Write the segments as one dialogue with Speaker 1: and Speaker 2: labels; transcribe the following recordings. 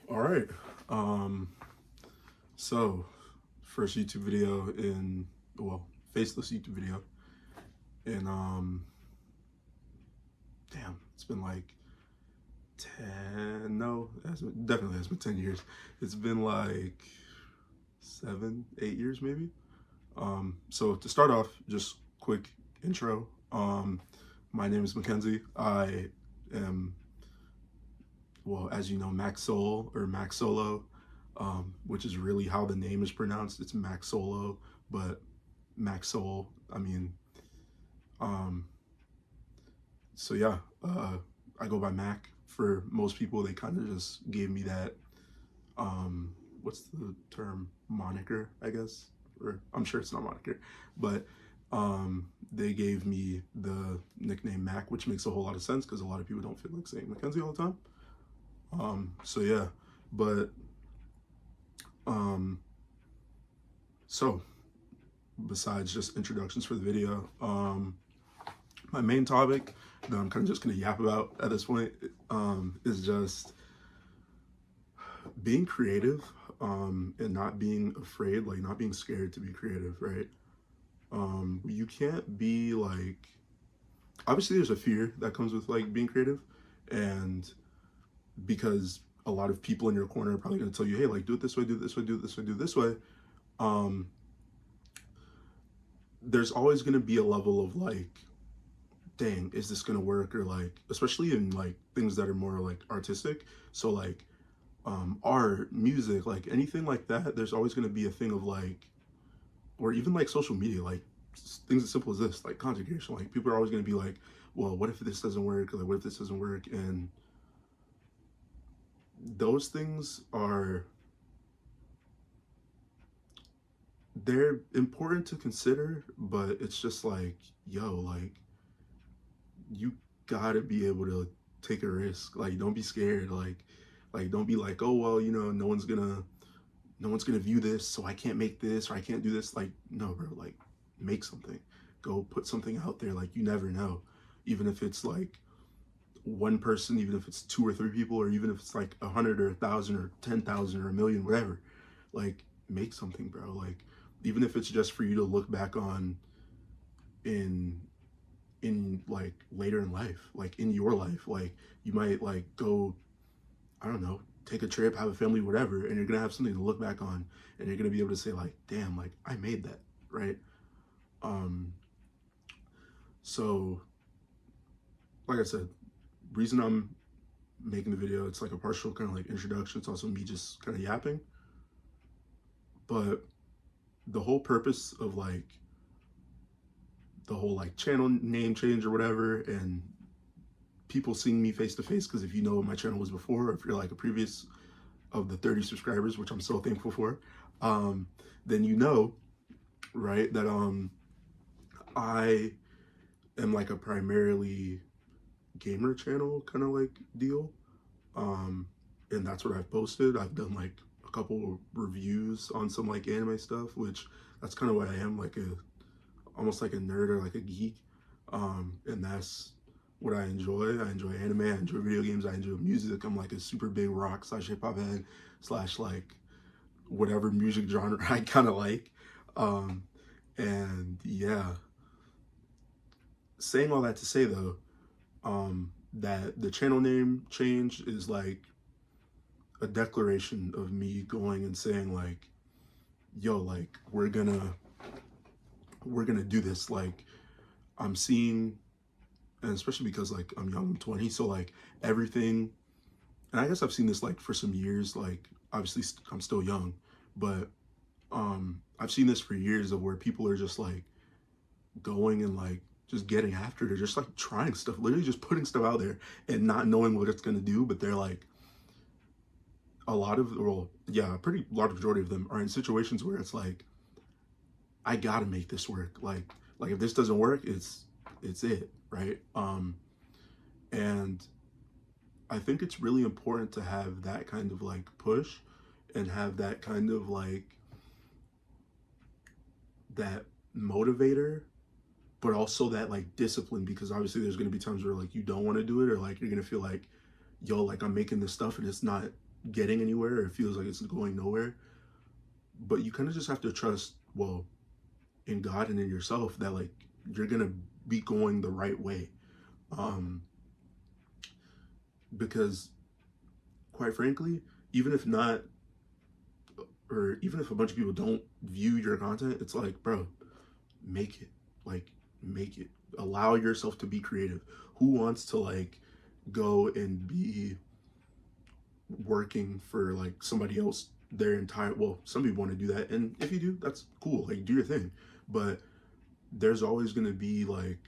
Speaker 1: All right. Um, so first YouTube video in faceless YouTube video in it's been like 10 no, definitely has been 10 years. It's been like 7, 8 years maybe. So to start off, just quick intro. My name is Mackenzie. I am, as you know, Max Soul or Max Solo, which is really how the name is pronounced. It's Max Solo, but Max Soul. Um, so yeah, I go by Mac. For most people, they kind of just gave me that, what's the term, moniker, I guess, or I'm sure it's not moniker, but they gave me the nickname Mac, which makes a whole lot of sense because a lot of people don't feel like saying Mackenzie all the time. So yeah, but um, so besides just introductions for the video, my main topic that I'm kind of just gonna yap about at this point is just being creative, and not being afraid, like not being scared to be creative, right? You can't be like, obviously there's a fear that comes with like being creative, and because a lot of people in your corner are probably going to tell you, hey, like do it this way, do it this way, do it this way, do it this way. um there's always going to be a level of like, dang, is this going to work? Or like, especially in like things that are more like artistic, so like art, music, like anything like that, there's always going to be a thing of like, or even like social media, like things as simple as this, like content creation, like people are always going to be like, well, what if this doesn't work? Or like, what if this doesn't work? And those things are, they're important to consider, but it's just like, yo, like you gotta be able to take a risk. Like don't be scared. Like don't be like, oh well, no one's gonna view this, so I can't make this or I can't do this. Like, no, bro, like make something. Go put something out there. Like you never know. Even if it's like one person, even if it's two or three people, or even if it's like 100 or 1,000 or 10,000 or a million, whatever. Like make something, bro. Like even if it's just for you to look back on in like later in life, like in your life, like you might like go, I don't know, take a trip, have a family, whatever, and you're gonna have something to look back on, and you're gonna be able to say like, damn, like I made that, right? Um, so like I said, reason I'm making the video, it's like a partial kind of like introduction. It's also me just kind of yapping, but the whole purpose of like the whole like channel name change or whatever, and people seeing me face to face, because if you know what my channel was before, or if you're like a previous of the 30 subscribers, which I'm so thankful for, um, then you know, right, that I am like a primarily gamer channel kind of like deal. Um, and that's what I've posted. I've done like a couple reviews on some like anime stuff, which that's kind of what I am, like a almost like a nerd or like a geek. And that's what I enjoy. I enjoy anime, I enjoy video games, I enjoy music. I'm like a super big rock slash hip hop head slash like whatever music genre I kind of like. Um, and yeah, saying all that to say though, that the channel name change is like a declaration of me going and saying like, yo, like we're gonna do this. Like I'm seeing, and especially because like I'm young, I'm 20, so like everything, and I guess I've seen this like for some years. Like obviously I'm still young, but I've seen this for years of where people are just like going and like just getting after it, or just like trying stuff, literally just putting stuff out there and not knowing what it's gonna do. But they're like, a lot of, well, yeah, a pretty large majority of them are in situations where it's like, I gotta make this work. Like if this doesn't work, it's it, right? And I think it's really important to have that kind of like push, and have that kind of like that motivator, but also that like discipline, because obviously there's gonna be times where like you don't want to do it, or like you're gonna feel like, yo, like I'm making this stuff and it's not getting anywhere, or it feels like it's going nowhere. But you kind of just have to trust, well, in God and in yourself, that like you're gonna be going the right way. Um, because quite frankly, even if not, or even if a bunch of people don't view your content, it's like, bro, make it. Like, make it. Allow yourself to be creative. Who wants to like go and be working for like somebody else their entire, well, some people want to do that, and if you do, that's cool, like do your thing. But there's always going to be like,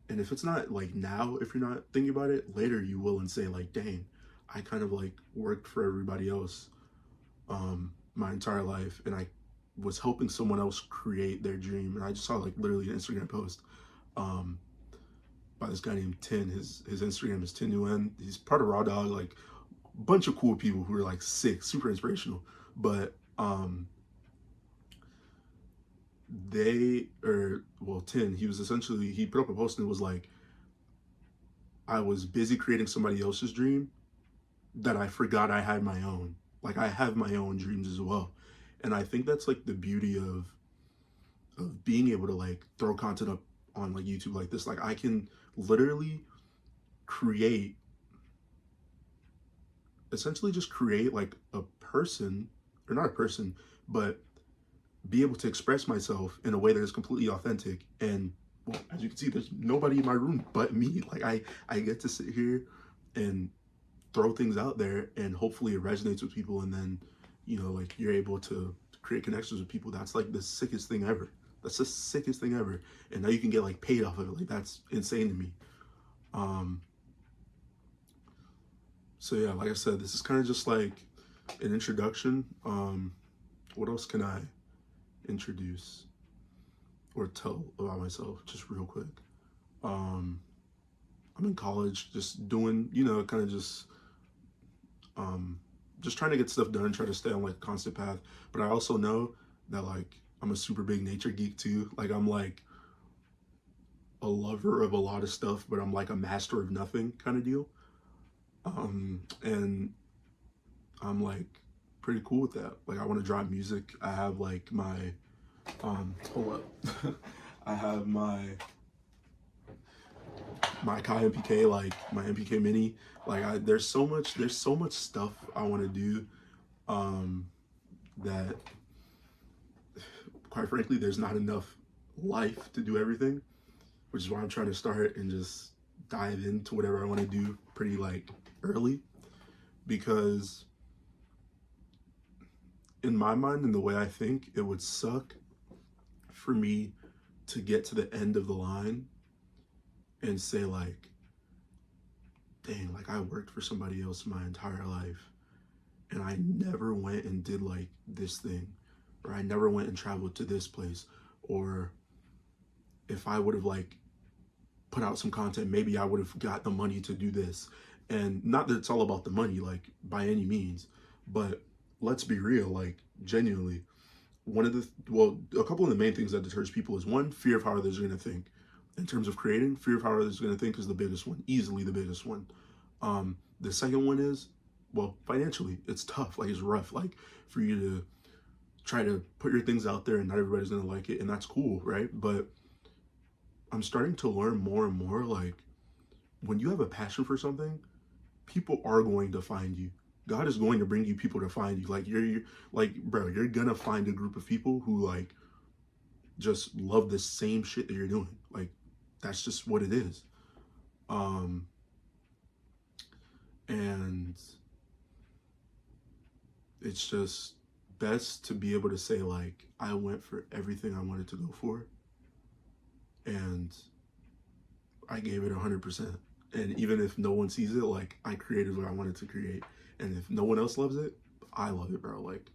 Speaker 1: and if it's not like now, if you're not thinking about it, later you will, and say like, dang, I kind of like worked for everybody else my entire life, and I was helping someone else create their dream. And I just saw like literally an Instagram post um by this guy named Tin. His Instagram is Tin Nguyen. He's part of Raw Dog, like a bunch of cool people who are like sick, super inspirational. But they, or well, Tin, he was essentially, he put up a post and it was like, I was busy creating somebody else's dream that I forgot I had my own. Like I have my own dreams as well. And I think that's like the beauty of being able to like throw content up on like YouTube like this. Like I can literally create, essentially just create like a person, or not a person, but be able to express myself in a way that is completely authentic. And well, as you can see, there's nobody in my room but me. Like I get to sit here and throw things out there, and hopefully it resonates with people, and then like you're able to create connections with people. That's like the sickest thing ever. That's the sickest thing ever. And now you can get like paid off of it. Like that's insane to me. um so yeah, like I said, this is kind of just like an introduction. What else can I introduce or tell about myself just real quick? um I'm in college, just doing, kind of um just trying to get stuff done, try to stay on like a constant path. But I also know that like I'm a super big nature geek too. Like I'm like a lover of a lot of stuff, but I'm like a master of nothing kind of deal. And I'm like pretty cool with that. Like I want to drop music. I have like my hold up. I have my Kai MPK, like my MPK Mini. Like there's so much stuff I want to do. That quite frankly, there's not enough life to do everything, which is why I'm trying to start and just dive into whatever I want to do pretty like early. Because in my mind and the way I think, it would suck for me to get to the end of the line and say like, dang, like I worked for somebody else my entire life and I never went and did like this thing, or I never went and traveled to this place, or if I would have like put out some content, maybe I would have got the money to do this. And not that it's all about the money, like by any means, but let's be real, like genuinely, one of the, well, a couple of the main things that deters people is one, fear of how others are going to think. In terms of creating, fear of how others are going to think is the biggest one, easily the biggest one. The second one is, well, financially, it's tough, like it's rough, like for you to try to put your things out there and not everybody's going to like it, and that's cool, right? But I'm starting to learn more and more, like when you have a passion for something, people are going to find you. God is going to bring you people to find you. Like you're like, bro, you're gonna find a group of people who like just love the same shit that you're doing. Like that's just what it is. Um and it's just best to be able to say like I went for everything I wanted to go for, and I gave it 100%. And even if no one sees it, like I created what I wanted to create. And if no one else loves it, I love it, bro. Like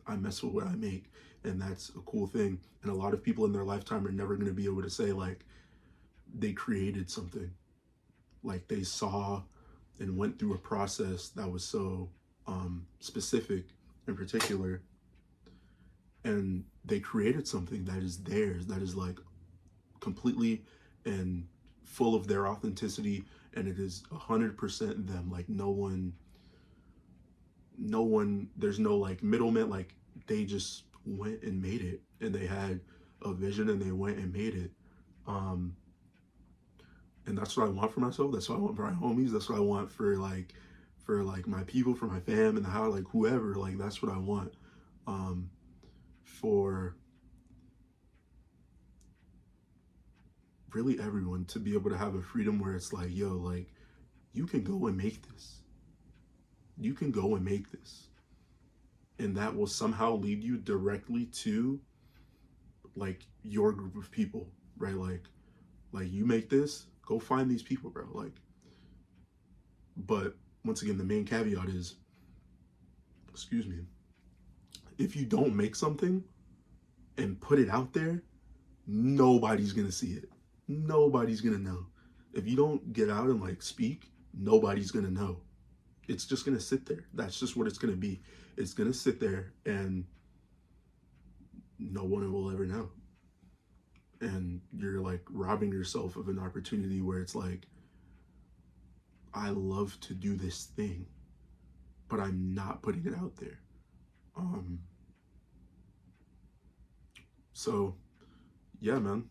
Speaker 1: I mess with what I make, and that's a cool thing. And a lot of people in their lifetime are never going to be able to say like they created something, like they saw and went through a process that was so specific in particular, and they created something that is theirs, that is like completely and full of their authenticity, and it is 100% them. Like no one, no one, there's no like middleman. Like they just went and made it, and they had a vision and they went and made it. Um, and that's what I want for myself. That's what I want for my homies. That's what I want for like my people, for my fam, and how like whoever. Like that's what I want. For really everyone to be able to have a freedom where it's like, yo, like you can go and make this. You can go and make this. And that will somehow lead you directly to like your group of people, right? Like you make this, go find these people, bro. Like, but once again, the main caveat is, excuse me, if you don't make something and put it out there, nobody's gonna see it. Nobody's gonna know. If you don't get out and like speak, nobody's gonna know. It's just gonna sit there. That's just what it's gonna be. It's gonna sit there and no one will ever know. And you're like robbing yourself of an opportunity where it's like, I love to do this thing, but I'm not putting it out there. So yeah, man.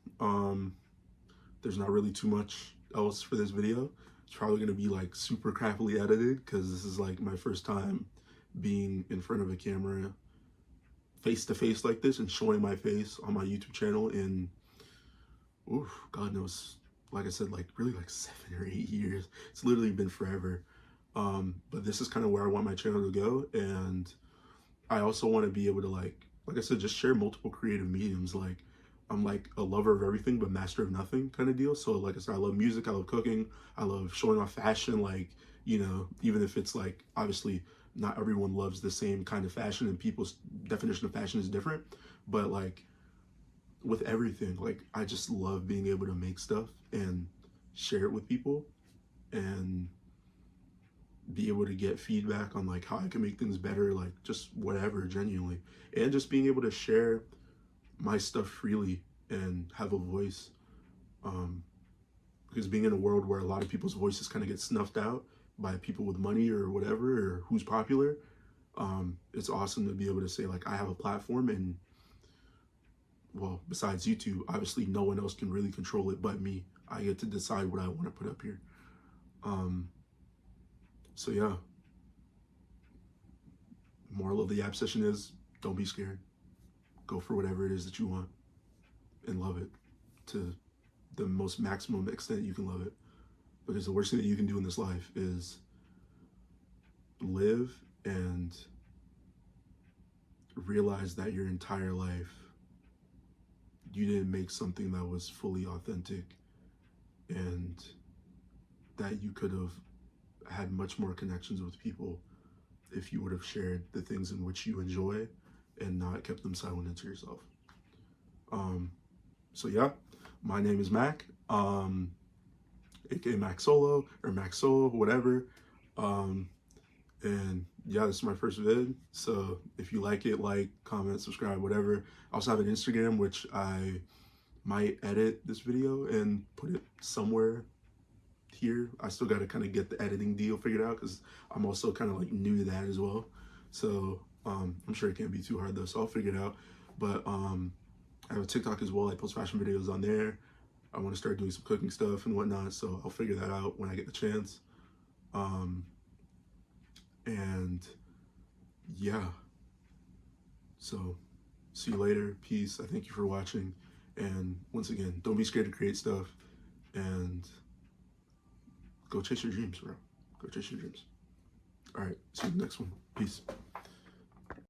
Speaker 1: There's not really too much else for this video. It's probably gonna be like super crappily edited because this is like my first time being in front of a camera face to face like this and showing my face on my YouTube channel in, oof, God knows, like I said, like really like 7 or 8 years. It's literally been forever. But this is kind of where I want my channel to go. And I also want to be able to like I said, just share multiple creative mediums. Like I'm like a lover of everything, but master of nothing kind of deal. So like I said, I love music, I love cooking, I love showing off fashion. Like, you know, even if it's like, obviously not everyone loves the same kind of fashion and people's definition of fashion is different, but like with everything, like I just love being able to make stuff and share it with people and be able to get feedback on like how I can make things better, like just whatever, genuinely. And just being able to share my stuff freely and have a voice. Because being in a world where a lot of people's voices kind of get snuffed out by people with money or whatever, or who's popular, it's awesome to be able to say like I have a platform, and well, besides YouTube, obviously no one else can really control it but me. I get to decide what I want to put up here. So yeah, moral of the app session is don't be scared. Go for whatever it is that you want and love it to the most maximum extent you can love it. Because the worst thing that you can do in this life is live and realize that your entire life you didn't make something that was fully authentic, and that you could have had much more connections with people if you would have shared the things in which you enjoy and not kept them silent into yourself. So yeah, my name is Mac, aka Mac Solo or Mac Solo, whatever. And yeah, this is my first vid. So if you like it, like, comment, subscribe, whatever. I also have an Instagram, which I might edit this video and put it somewhere here. I still got to kind of get the editing deal figured out because I'm also kind of like new to that as well. So I'm sure it can't be too hard though, so I'll figure it out. But I have a TikTok as well. I post fashion videos on there. I want to start doing some cooking stuff and whatnot, so I'll figure that out when I get the chance. And yeah, so see you later. Peace. I thank you for watching. And once again, don't be scared to create stuff, and go chase your dreams, bro. Go chase your dreams. All right, see you in the next one. Peace.